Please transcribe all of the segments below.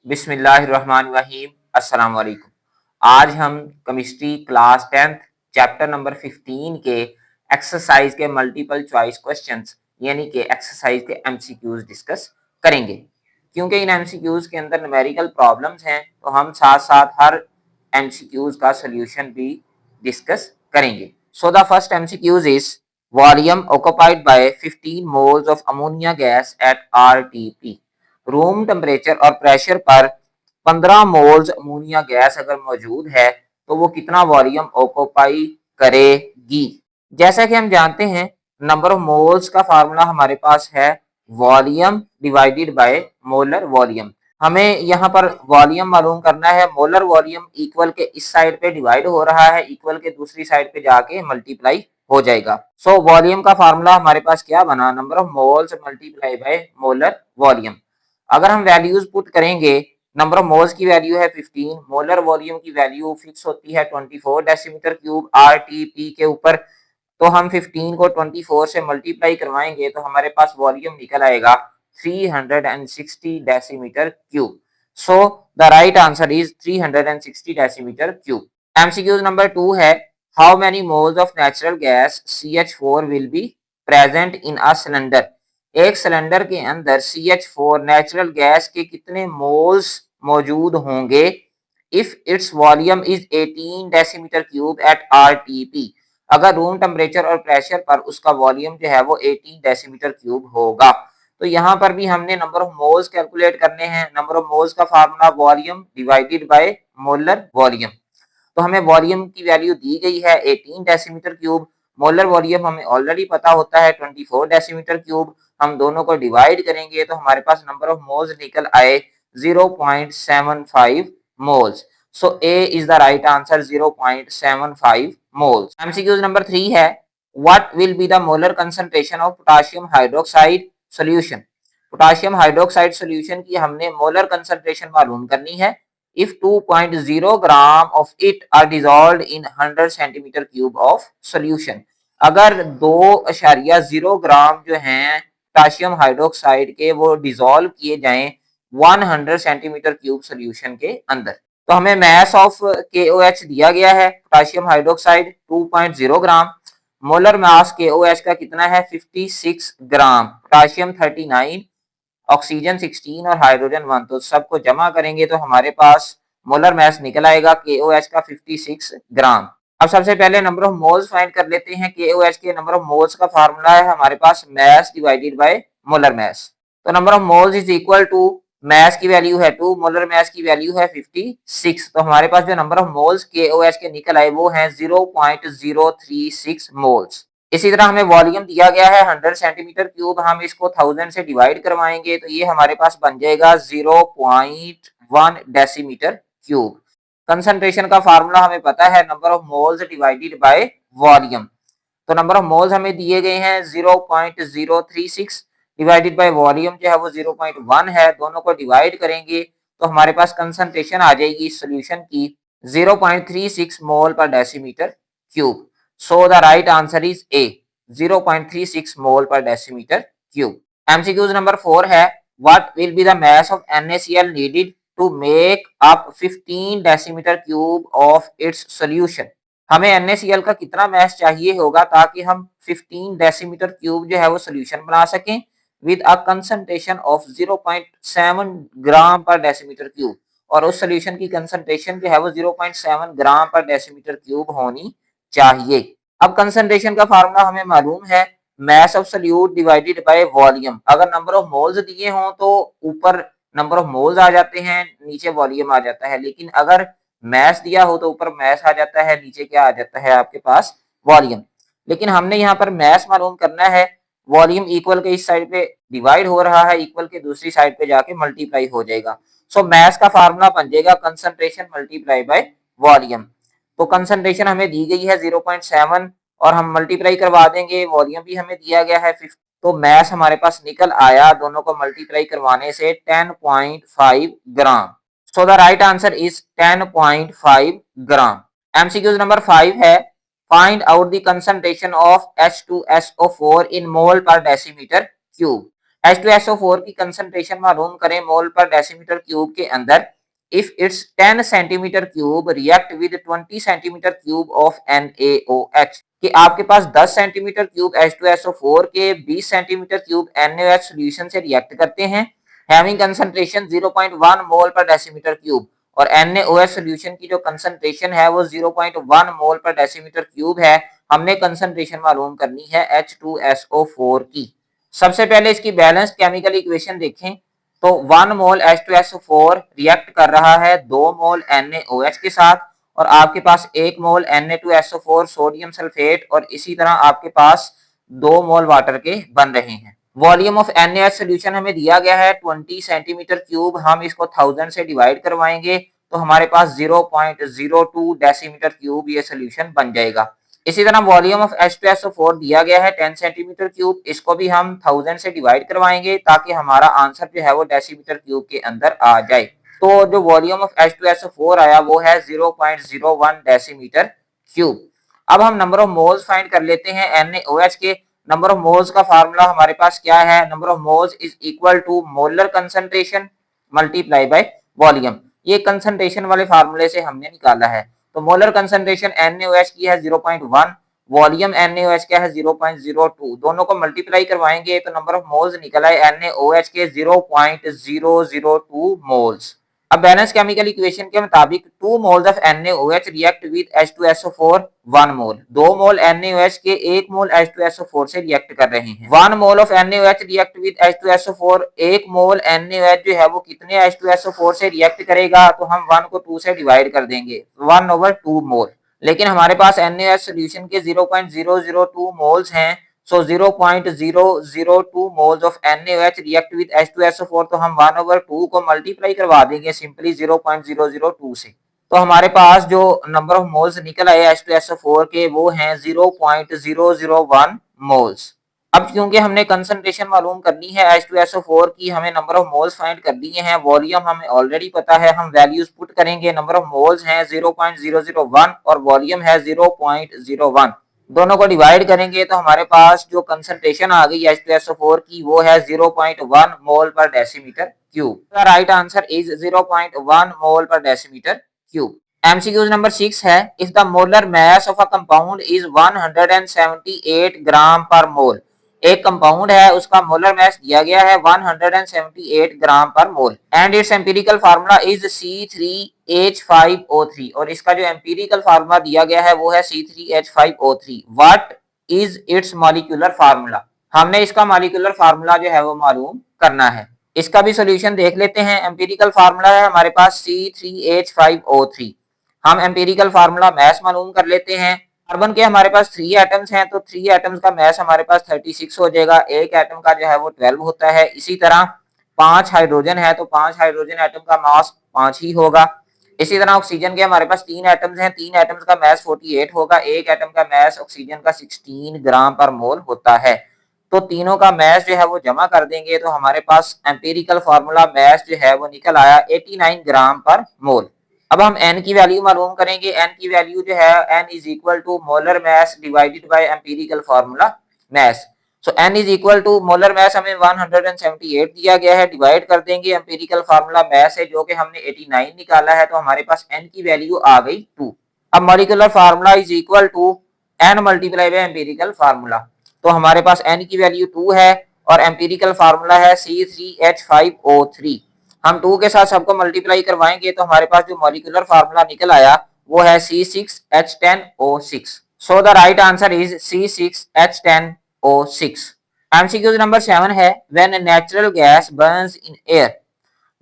बिस्मिल्लाहिर्रहमानिर्रहीम। अस्सलाम वालेकुम। आज हम chemistry class 10th chapter number 15 के एक्सरसाइज के मल्टीपल चॉइस क्वेश्चंस यानी कि एक्सरसाइज के एमसीक्यूज डिस्कस करेंगे। क्योंकि इन एमसीक्यूज के अंदर न्यूमेरिकल प्रॉब्लम्स हैं तो हम साथ साथ हर एमसीक्यूज का सोल्यूशन भी डिस्कस करेंगे। So the first MCQs is volume occupied by 15 moles of ammonia gas at RTP. Room temperature और प्रेशर पर 15 मोल्स अमोनिया गैस अगर मौजूद है तो वो कितना वॉल्यूम ऑक्युपाई करेगी। जैसा कि हम जानते हैं नंबर ऑफ मोल्स का फार्मूला हमारे पास है volume divided by molar volume. हमें यहाँ पर वॉल्यूम मालूम करना है, मोलर वॉल्यूम इक्वल के इस साइड पे डिवाइड हो रहा है, इक्वल के दूसरी साइड पे जाके मल्टीप्लाई हो जाएगा। सो वॉल्यूम का फार्मूला हमारे पास क्या बना, number of moles multiply by molar volume. अगर हम वैल्यूज पुट करेंगे, नंबर ऑफ मोल्स की वैल्यू है 15, मोलर वॉल्यूम की वैल्यू फिक्स होती है 24 डेसीमीटर क्यूब आरटीपी के ऊपर। तो हम 15 को 24 से मल्टीप्लाई करवाएंगे तो हमारे पास वॉल्यूम निकल आएगा 360 decimetre cube. So the right answer is 360 decimetre cube. MCQs number 2 है, how many moles of natural gas CH4 will be present in a cylinder. एक सिलेंडर के अंदर CH4 नेचुरल गैस के कितने मोल्स मौजूद होंगे if it's volume is 18 decimetre cube at RTP. अगर room temperature और प्रेशर पर उसका वॉल्यूम जो है वो 18 डेसीमीटर क्यूब होगा। तो यहाँ पर भी हमने नंबर ऑफ मोल्स कैलकुलेट करने हैं। नंबर ऑफ मोल्स का formula volume divided by molar volume. तो हमें वॉल्यूम की वैल्यू दी गई है 18 डेसीमीटर क्यूब, मोलर वॉल्यूम हमें ऑलरेडी पता होता है 24 डेसीमीटर क्यूब। हम दोनों को डिवाइड करेंगे तो हमारे पास नंबर ऑफ मोल्स निकल आए 0.75 moles. So A is the right answer 0.75 moles. MCQs number 3 है, what will be the molar concentration of potassium hydroxide solution. Potassium hydroxide solution की हमने मोलर कंसंट्रेशन मालूम करनी है। if 2.0 gram of it are dissolved in 100 centimeter cube of solution। अगर 2.0 ग्राम जो हैं potassium hydroxide के वो डिसॉल्व किए जाएं 100 सेंटीमीटर क्यूब सॉल्यूशन के अंदर। तो हमें मैस ऑफ KOH दिया गया है पोटेशियम हाइड्रोक्साइड 2.0 ग्राम, मोलर मास KOH का कितना है 56 ग्राम, पोटेशियम 39, ऑक्सीजन 16 और हाइड्रोजन 1। तो सबको जमा करेंगे तो हमारे पास मोलर मास निकल आएगा KOH का 56 ग्राम। अब सबसे पहले नंबर ऑफ मोल्स फाइंड कर लेते हैं। KOH के नंबर ऑफ मोल्स का फार्मूला है हमारे पास mass divided by molar mass. तो number of moles is equal to mass की वैल्यू है 2, मोलर मास की वैल्यू है 56। तो हमारे पास जो नंबर ऑफ मोल्स KOH के निकल आए वो हैं 0.036 मोल्स। इसी तरह हमें वॉल्यूम दिया गया है 100 सेंटीमीटर क्यूब, हम इसको 1000 से डिवाइड करवाएंगे तो ये हमारे पास बन जाएगा 0.1 डेसीमीटर क्यूब। कंसंट्रेशन का फार्मूला हमें पता है number of moles divided by volume. तो नंबर ऑफ मोल्स हमें दिए गए हैं 0.036 डिवाइडेड बाय वॉल्यूम जो है वो 0.1 है। दोनों को डिवाइड करेंगे तो हमारे पास कंसंट्रेशन आ जाएगी सॉल्यूशन की 0.36 मोल per decimetre cube. So the right answer is A, 0.36 mole per decimeter cube. MCQ number 4 है, what will be the mass of NaCl needed to make up 15 decimeter cube of its solution। हमें NaCl का कितना mass चाहिए होगा ताकि हम 15 decimetre cube जो है वो सोल्यूशन बना सकें with a concentration of 0.7 ग्राम पर डेसीमीटर क्यूब। और उस सोल्यूशन की कंसंट्रेशन जो है वो 0.7 ग्राम पर डेसीमीटर क्यूब होनी चाहिए। अब कंसंट्रेशन का फार्मूला हमें मालूम है mass of solute divided by volume. अगर नंबर ऑफ मोल्स दिए हों तो ऊपर नंबर ऑफ मोल्स आ जाते हैं, नीचे वॉल्यूम आ जाता है। लेकिन अगर मास दिया हो तो ऊपर मास आ जाता है, नीचे क्या आ जाता है आपके पास वॉल्यूम। लेकिन हमने यहाँ पर मास मालूम करना है, वॉल्यूम इक्वल के इस साइड पे डिवाइड हो रहा है, इक्वल के दूसरी साइड पे जाके मल्टीप्लाई हो जाएगा। सो मास का फार्मूला बन जाएगा कंसंट्रेशन मल्टीप्लाई बाय वॉल्यूम। तो कंसंट्रेशन हमें दी गई है 0.7 और हम मल्टीप्लाई करवा देंगे, वॉल्यूम भी हमें दिया गया है 50। तो मास हमारे पास निकल आया दोनों को मल्टीप्लाई करवाने से 10.5 gram. So the right answer is 10.5 gram. MCQ number 5 है, find out the concentration of H2SO4 in mole per decimetre cube. H2SO4 की कंसंट्रेशन मालूम करें मोल पर डेसीमीटर क्यूब के अंदर if its 10 centimetre cube react with 20 centimetre cube of NaOH कि आपके पास 10 centimetre cube H2SO4 के 20 centimetre cube NaOH solution से react करते हैं हैविंग कंसंट्रेशन 0.1 मोल पर डेसीमीटर क्यूब और NaOH सॉल्यूशन की जो कंसंट्रेशन है वो 0.1 मोल पर डेसीमीटर क्यूब है। हमने कंसंट्रेशन मालूम करनी है H2SO4 की। सबसे पहले इसकी बैलेंस केमिकल इक्वेशन देखें तो 1 मोल H2SO4 रिएक्ट कर रहा है 2 मोल NaOH के साथ और आपके पास 1 मोल Na2SO4 सोडियम सल्फेट और इसी तरह आपके पास 2 मोल वाटर के बन रहे हैं। वॉल्यूम ऑफ NaOH सॉल्यूशन हमें दिया गया है 20 सेंटीमीटर क्यूब, हम इसको 1000 से डिवाइड करवाएंगे तो हमारे पास 0.02 डेसीमीटर क्यूब ये सॉल्यूशन बन जाएगा। इसी तरह वॉल्यूम ऑफ H2SO4 दिया गया है 10 सेंटीमीटर क्यूब, इसको भी हम 1000 से डिवाइड करवाएंगे ताकि हमारा आंसर जो है वो डेसीमीटर क्यूब के अंदर आ जाए। तो जो वॉल्यूम ऑफ H2SO4 आया वो है 0.01 डेसीमीटर क्यूब। अब हम नंबर ऑफ मोल्स फाइंड कर लेते हैं NaOH के। नंबर ऑफ मोल्स का फार्मूला हमारे पास क्या है, number of moles is equal to molar concentration multiply by volume. ये कंसंट्रेशन वाले फार्मूले से हमने निकाला है। तो मोलर कंसंट्रेशन NaOH की है 0.1, वॉल्यूम NaOH का है 0.02, दोनों को मल्टीप्लाई करवाएंगे तो नंबर ऑफ मोल्स निकल आए NaOH के 0.002 मोल्स। अब बैलेंस केमिकल इक्वेशन के मुताबिक 2 moles of NaOH react with H2SO4 1 mole, 2 mole NaOH के 1 मोल H2SO4 से रिएक्ट कर रहे हैं। 1 mole of NaOH react with H2SO4, 1 mole NaOH जो है वो कितने H2SO4 से रिएक्ट करेगा तो हम 1 को 2 से डिवाइड कर देंगे 1/2 मोल। लेकिन हमारे पास NaOH सॉल्यूशन के 0.002 मोल्स हैं, so 0.002 moles of NaOH react with H2SO4 तो हम 1/2 को मल्टीप्लाई करवा देंगे सिंपली 0.002 से। तो हमारे पास जो नंबर ऑफ मोल्स निकल आए H2SO4 के वो हैं 0.001 मोल्स। अब क्योंकि हमने कंसंट्रेशन मालूम करनी है H2SO4 की, हमें नंबर ऑफ मोल्स फाइंड कर दिए हैं, वॉल्यूम हमें ऑलरेडी पता है, हम वैल्यूज पुट करेंगे। नंबर ऑफ मोल्स हैं 0.001 और वॉल्यूम है 0.01, दोनों को डिवाइड करेंगे तो हमारे पास जो कंसंट्रेशन आ गई H2SO4 की वो है 0.1 मोल per decimetre cube. The right answer is 0.1 mole per decimetre cube. MCQ number 6 है, if the molar mass of a compound is 178 ग्राम पर मोल। एक कंपाउंड है उसका मोलर मास दिया गया है 178 ग्राम पर mole and it's empirical formula is C3H5O3 और इसका जो एम्पिरिकल फार्मूला दिया गया है वो है C3H5O3। What is it's molecular formula, हमने इसका मॉलिक्यूलर फार्मूला जो है वो मालूम करना है। इसका भी सॉल्यूशन देख लेते हैं। एम्पिरिकल फार्मूला है हमारे पास C3H5O3। हम एम्पिरिकल फार्मूला मास मालूम कर लेते हैं। कार्बन के हमारे पास 3 एटम्स हैं तो 3 एटम्स का मास हमारे पास 36 हो जाएगा, एक एटम का जो है वो 12 होता है। इसी तरह 5 हाइड्रोजन है तो 5 हाइड्रोजन एटम का मास 5 ही होगा। इसी तरह ऑक्सीजन के हमारे पास 3 एटम्स हैं, 3 एटम्स का मास 48 होगा, एक एटम का मास ऑक्सीजन का 16 ग्राम पर मोल होता है। तो तीनों का मास जो है वो जमा कर देंगे तो हमारे पास एम्पिरिकल फार्मूला मास जो है वो निकल आया 89 ग्राम पर मोल। अब हम n की वैल्यू मालूम करेंगे। n की वैल्यू जो है n is equal to molar mass divided by empirical formula mass. So n is equal to molar mass हमें 178 दिया गया है, डिवाइड कर देंगे एम्पिरिकल फार्मूला मास है जो कि हमने 89 निकाला है तो हमारे पास n की वैल्यू आ गई 2। अब molecular formula is equal to n multiply by empirical formula, तो हमारे पास n की वैल्यू 2 है और एम्पिरिकल फार्मूला है C3H5O3। हम 2 के साथ सबको मल्टीप्लाई करवाएंगे तो हमारे पास जो मॉलिक्यूलर फार्मूला निकल आया वो है C6H10O6। So the right answer is C6H10O6। MCQ number 7 है, when natural gas Burns in air,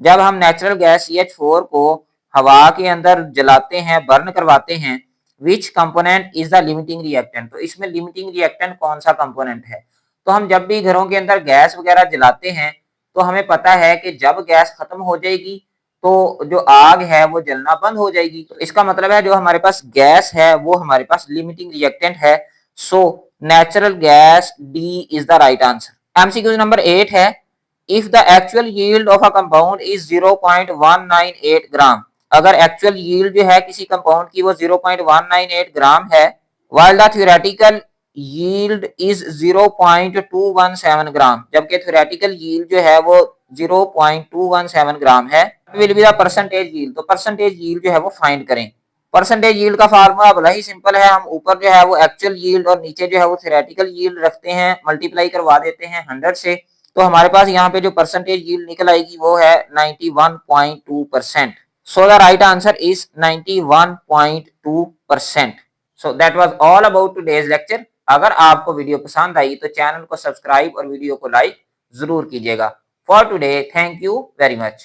जब हम नेचुरल गैस CH4 को हवा के अंदर जलाते हैं, बर्न करवाते हैं, विच component is the limiting reactant, तो इसमें लिमिटिंग रिएक्टेंट कौन सा कंपोनेंट है। तो हम जब भी घरों के अंदर गैस वगैरह जलाते हैं तो हमें पता है कि जब गैस खत्म हो जाएगी तो जो आग है वो जलना बंद हो जाएगी। तो इसका मतलब है जो हमारे पास गैस है वो हमारे पास लिमिटिंग रिएक्टेंट है। So natural gas D is the right answer. MCQ number 8 है, if the actual yield of a compound is 0.198 ग्राम, अगर एक्चुअल यील्ड जो है किसी कंपाउंड की वो 0.198 ग्राम है, while the theoretical yield is 0.217 ग्राम, जबकि थ्योरेटिकल यील्ड जो है वो 0.217 ग्राम है। Will be the percentage yield, तो परसेंटेज यील्ड जो है वो फाइंड करें। परसेंटेज यील्ड का फार्मूला बड़ा ही सिंपल है, हम ऊपर जो है वो एक्चुअल यील्ड और नीचे जो है वो थ्योरेटिकल यील्ड रखते हैं, मल्टीप्लाई करवा देते हैं 100 से, तो हमारे पास यहाँ पे जो परसेंटेज यील्ड निकल आएगी वो है 91.2%। सो the right answer is 91.2%। So that was all about today's lecture. अगर आपको वीडियो पसंद आई तो चैनल को सब्सक्राइब और वीडियो को लाइक जरूर कीजिएगा। For today thank you very much.